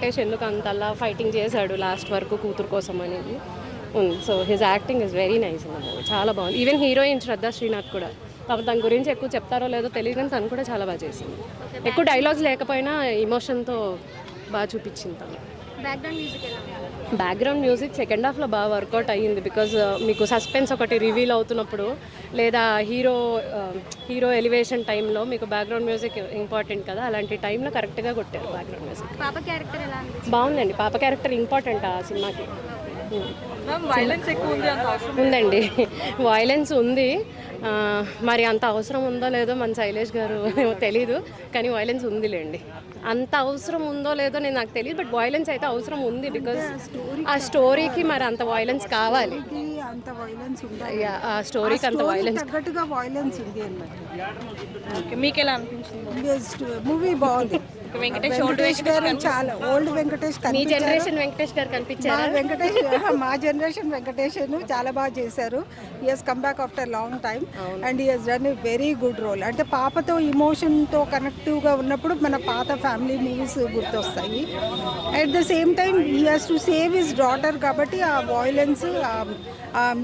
వెంకటేష్ ఎందుకు అంతలా ఫైటింగ్ చేశాడు లాస్ట్ వరకు కూతురు కోసం అనేది ఉంది. So his acting is very nice in the movie. చాలా బాగుంది. ఈవెన్ హీరోయిన్ శ్రద్ధా శ్రీనాథ్ కూడా పాపం దాని గురించి ఎక్కువ చెప్తారో లేదో తెలియదు, కానీ తను కూడా చాలా బాగా చేసింది. ఎక్కువ డైలాగ్స్ లేకపోయినా ఎమోషన్తో బాగా చూపించింది తను. బ్యాక్గ్రౌండ్ మ్యూజిక్ సెకండ్ హాఫ్లో బాగా వర్కౌట్ అయ్యింది. బికాజ్ మీకు సస్పెన్స్ ఒకటి రివీల్ అవుతున్నప్పుడు లేదా హీరో ఎలివేషన్ టైంలో మీకు బ్యాక్గ్రౌండ్ మ్యూజిక్ ఇంపార్టెంట్ కదా, అలాంటి టైంలో కరెక్ట్గా కొట్టారు బ్యాక్గ్రౌండ్ మ్యూజిక్. పాప క్యారెక్టర్ ఎలా బాగుందండి. పాప క్యారెక్టర్ ఇంపార్టెంట్ ఆ సినిమాకి. ఉందండి, వైలెన్స్ ఉంది. మరి అంత అవసరం ఉందో లేదో మన శైలేష్ గారు తెలీదు, కానీ వైలెన్స్ ఉందిలేండి. అంత అవసరం ఉందో లేదో నాకు తెలియదు, బట్ వైలెన్స్ అయితే అవసరం ఉంది. బికాజ్ ఆ స్టోరీకి మరి అంత వైలెన్స్ కావాలి. ఆ స్టోరీకి అంత వైలెన్స్ తగ్గట్టుగా వైలెన్స్ ఉంది అన్నమాట. మీకు ఎలా అనిపించింది మూవీ? బాగుంది. వెంకటేష్ గారు చాలా ఓల్డ్ వెంకటేష్. మీ జనరేషన్ వెంకటేష్ గారు కనిపించారు. మా జనరేషన్ వెంకటేష్ చాలా బాగా చేశారు. He has come back after long time and he has done a very good role. అంటే పాపతో ఇమోషన్తో కనెక్టివ్గా ఉన్నప్పుడు మన పాత ఫ్యామిలీ మూవీస్ గుర్తొస్తాయి. At the same time he has to save his daughter కాబట్టి ఆ వాయిలెన్స్,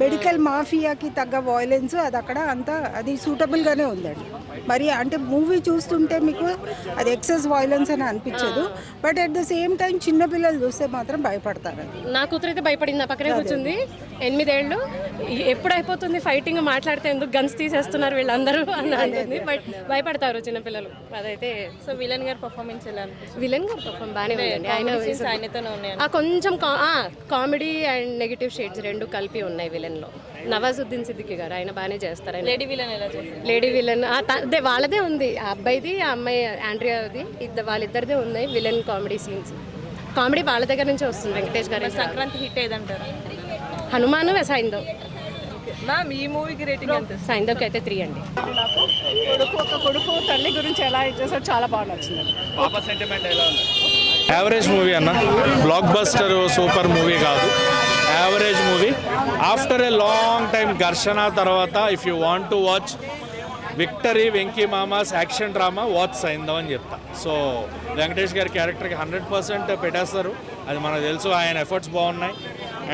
మెడికల్ మాఫియాకి తగ్గ వాయిలెన్స్ అది అక్కడ అంతా అది సూటబుల్గానే ఉందండి. మరి అంటే మూవీ చూస్తుంటే మీకు అది ఎక్సెస్ వైలెన్స్ అని అనిపించదు, but at the same time చిన్నపిల్లలు చూస్తే మాత్రం భయపడతారు. నా కూతురు అయితే భయపడింది. నా పక్కనే కూర్చుంది, 8 ఏళ్ళు. ఎప్పుడు అయిపోతుంది ఫైటింగ్, మాట్లాడితే ఎందుకు గన్స్ తీసేస్తున్నారు వీళ్ళందరూ అని అంటుంది. బట్ భయపడతారు చిన్నపిల్లలు. అదైతే. సో విలన్ గారి పర్ఫార్మెన్స్ ఎలా అనిపిస్తుంది? విలన్ గారి పర్ఫార్మెన్స్ బాగానే ఉందండి. ఆయనతోనే ఉన్నాయి కొంచెం కామెడీ అండ్ నెగిటివ్ షేడ్స్ రెండు కలిపి ఉన్నాయి విలన్లో. నవాజుద్దీన్ సిద్దికి గారు ఆయన బాగానే చేస్తారు. లేడీ విలన్ ఎలా చేస్తారు? లేడీ విలన్ వాళ్ళదే ఉంది, ఆ అబ్బాయిది ఆ అమ్మాయి ఆండ్రియాది, వాళ్ళిద్దరిదే ఉన్నాయి విలన్ కామెడీ సీన్స్. కామెడీ వాళ్ళ దగ్గర నుంచి వస్తుంది. వెంకటేష్ గారు సంక్రాంతి హిట్ ఏదంటారు? హనుమాను సైందవ్. మ్యామ్ ఈ మూవీకి రేటింగ్ ఎంత? సైందవ్కి అయితే 3 అండి. ఒక కొడుకు తల్లి గురించి ఎలా చేశారు, చాలా బాగా నచ్చింది. యావరేజ్ మూవీ అన్న, బ్లాక్ బస్టర్ సూపర్ మూవీ కాదు, average movie. After a long time Gharshana తర్వాత if you want to watch Victory Venky Mama's action drama watch Saindhav అని చెప్తా. సో వెంకటేష్ గారి క్యారెక్టర్కి 100% పెట్టేస్తారు, అది మనకు తెలుసు. ఆయన ఎఫర్ట్స్ బాగున్నాయి.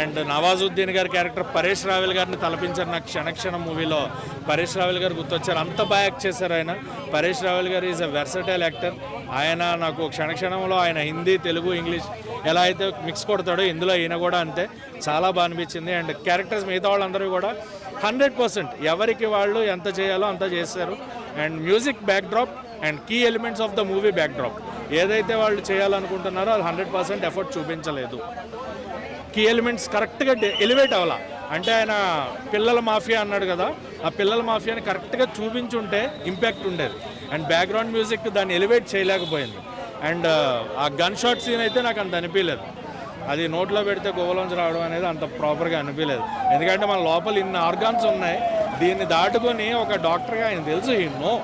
అండ్ నవాజుద్దీన్ గారి క్యారెక్టర్ పరేష్ రావెల్ గారిని తలపించారు. నాకు క్షణక్షణం మూవీలో పరేష్ రావెల్ గారు గుర్తొచ్చారు. అంత బాగా యాక్ట్ చేశారు ఆయన. పరేష్ రావెల్ గారు ఈజ్ అ వెర్సటైల్ యాక్టర్. ఆయన నాకు క్షణక్షణంలో ఆయన హిందీ, తెలుగు, ఇంగ్లీష్ ఎలా అయితే మిక్స్ కొడతాడో ఇందులో ఈయన కూడా అంతే. చాలా బాగా అనిపించింది. అండ్ క్యారెక్టర్స్ మిగతా వాళ్ళందరూ కూడా 100% ఎవరికి వాళ్ళు ఎంత చేయాలో అంత చేశారు. And music backdrop and key elements of the movie backdrop ఏదైతే వాళ్ళు చేయాలనుకుంటున్నారో అది 100% ఎఫర్ట్ చూపించలేదు. కీ ఎలిమెంట్స్ కరెక్ట్గా ఎలివేట్ అవ్వాల. అంటే ఆయన పిల్లల మాఫియా అన్నాడు కదా, ఆ పిల్లల మాఫియాని కరెక్ట్గా చూపించుంటే ఇంపాక్ట్ ఉండేది. అండ్ బ్యాక్గ్రౌండ్ మ్యూజిక్ దాన్ని ఎలివేట్ చేయలేకపోయింది. అండ్ ఆ గన్ షాట్ సీన్ అయితే నాకు అంత అనిపించలేదు. అది నోట్లో పెడితే గోవలోంచి రావడం అనేది అంత ప్రాపర్గా అనిపించలేదు. ఎందుకంటే మన లోపల ఇన్ని ఆర్గాన్స్ ఉన్నాయి, దీన్ని దాటుకొని ఒక డాక్టర్గా ఆయన తెలుసు ఎన్నో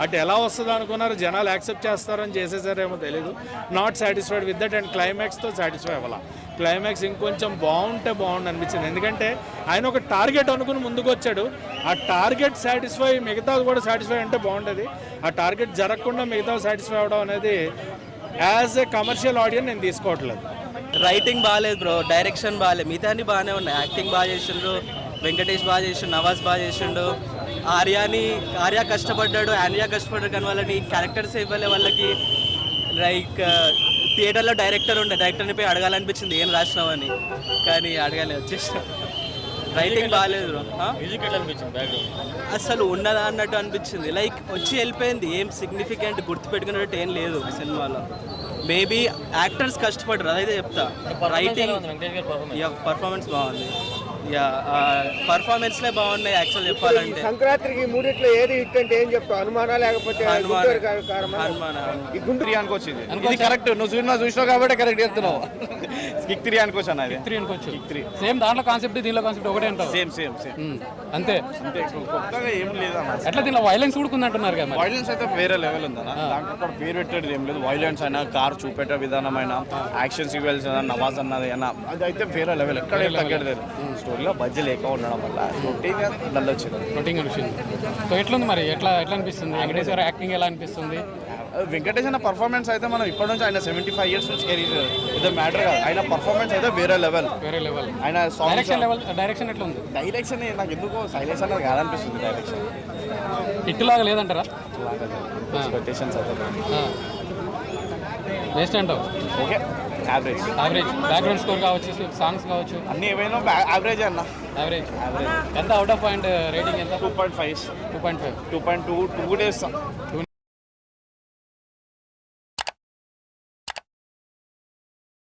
అటు ఎలా వస్తుంది అనుకున్నారు, జనాలు యాక్సెప్ట్ చేస్తారని చేసేసారేమో తెలీదు. Not satisfied with that. And క్లైమాక్స్తో సాటిస్ఫై అవ్వాల. క్లైమాక్స్ ఇంకొంచెం బాగుంటే బాగుండు అనిపించింది. ఎందుకంటే ఆయన ఒక టార్గెట్ అనుకుని ముందుకు వచ్చాడు. ఆ టార్గెట్ సాటిస్ఫై, మిగతాది కూడా సాటిస్ఫై అంటే బాగుంటుంది. ఆ టార్గెట్ జరగకుండా మిగతా సాటిస్ఫై అవ్వడం అనేది యాజ్ ఏ కమర్షియల్ ఆడియన్స్ నేను తీసుకోవట్లేదు. రైటింగ్ బాగాలేదు బ్రో, డైరెక్షన్ బాగాలేదు, మిగతా అన్ని బాగానే ఉన్నాయి. యాక్టింగ్ బాగా చేసిండ్రు, వెంకటేష్ బాగా చేసిండు, నవాజ్ బాగా చేసిండు. ఆర్య కష్టపడ్డాడు, ఆన్యా కష్టపడ్డాడు, కానీ వాళ్ళని క్యారెక్టర్స్ ఇవ్వలే వాళ్ళకి. లైక్ థియేటర్లో డైరెక్టర్ని పోయి అడగాలనిపించింది ఏం రాసినావని, కానీ అడగాలి వచ్చేసిన. రైటింగ్ బాగాలేదు బ్రో. అసలు ఉన్నదా అన్నట్టు అనిపించింది. లైక్ వచ్చి వెళ్ళిపోయింది, ఏం సిగ్నిఫికెంట్ గుర్తుపెట్టుకున్నట్టు ఏం లేదు సినిమాలో. మేబీ యాక్టర్స్ కష్టపడ్డారు, అదైతే చెప్తా. రైటింగ్, పర్ఫార్మెన్స్ బాగుంది. పర్ఫార్మెన్స్లే బాగున్నాయి యాక్చువల్ చెప్పాలంటే. సంక్రాంతికి మూడిట్లో ఏది హిట్ అంటే ఏం చెప్తావు? హనుమానా లేకపోతే గుంటూరు అనుకొచ్చింది. ఇది కరెక్ట్, నువ్వు చూసినావు కాబట్టి కరెక్ట్ చెప్తున్నావు. కిక్ 3 అనుకోవచ్చు అన్న. ఇది 3 అనుకోవచ్చు. కిక్ 3 సేమ్ దాంట్లో కాన్సెప్ట్ దీనిలో కాన్సెప్ట్ ఒకటే అంటారు. సేమ్ అంతే కొత్తగా ఏం లేదు అన్న. ఎట్లా దీనిలో వైలెన్స్ కూడా ఉందంటున్నారు కదా. వైలెన్స్ అయితే వేరే లెవెల్ ఉందన్న. దాంట్లో కూడా పేరు పెట్టేది ఏం లేదు. వైలెన్స్ అయినా, కార్ చూపెట్టే విధానమైన, యాక్షన్ సీక్వెన్స్ అయినా, నవాజ్ అన్నది అయినా, అది అయితే వేరే లెవెల్. ఎక్కడ తగ్గేది స్టోరీలో బడ్జెట్ లేక ఉండడం వల్ల రొటీన్గా డల్ వచ్చింది. సో ఎట్లుంది మరి, ఎట్లా అనిపిస్తుంది? వెంకటేష్ గారు యాక్టింగ్ ఎలా అనిపిస్తుంది? వెంకటేష్ అన్న పర్ఫార్మెన్స్ అయితే మనం ఇప్పటి నుంచి ఆయన 75 years నుంచి కెరీర్ ఇదే మ్యాటర్ కాదు. ఆయన పర్ఫార్మెన్స్ అయితే వేరే లెవెల్. ఆయన డైరెక్షన్ ఎట్లా ఉంది? డైరెక్షన్ నాకు ఎందుకో సైలెన్స్ అన్నది కాదనిపిస్తుంది. డైరెక్షన్ హిట్ లాగా లేదంటారా? ఎక్స్పెక్టేషన్స్ అయితే వేస్ట్ అంటావు? Okay, average. బ్యాక్గ్రౌండ్ స్కోర్ కావచ్చు, సాంగ్స్ కావచ్చు, అన్నీ ఏమైనా యావరేజ్ అన్న. యావరేజ్. ఎంత అవుట్ ఆఫ్ పాయింట్ రేటింగ్ ఎంత? 2.5 2.5 2.2 2 కూడా ఇస్తాం.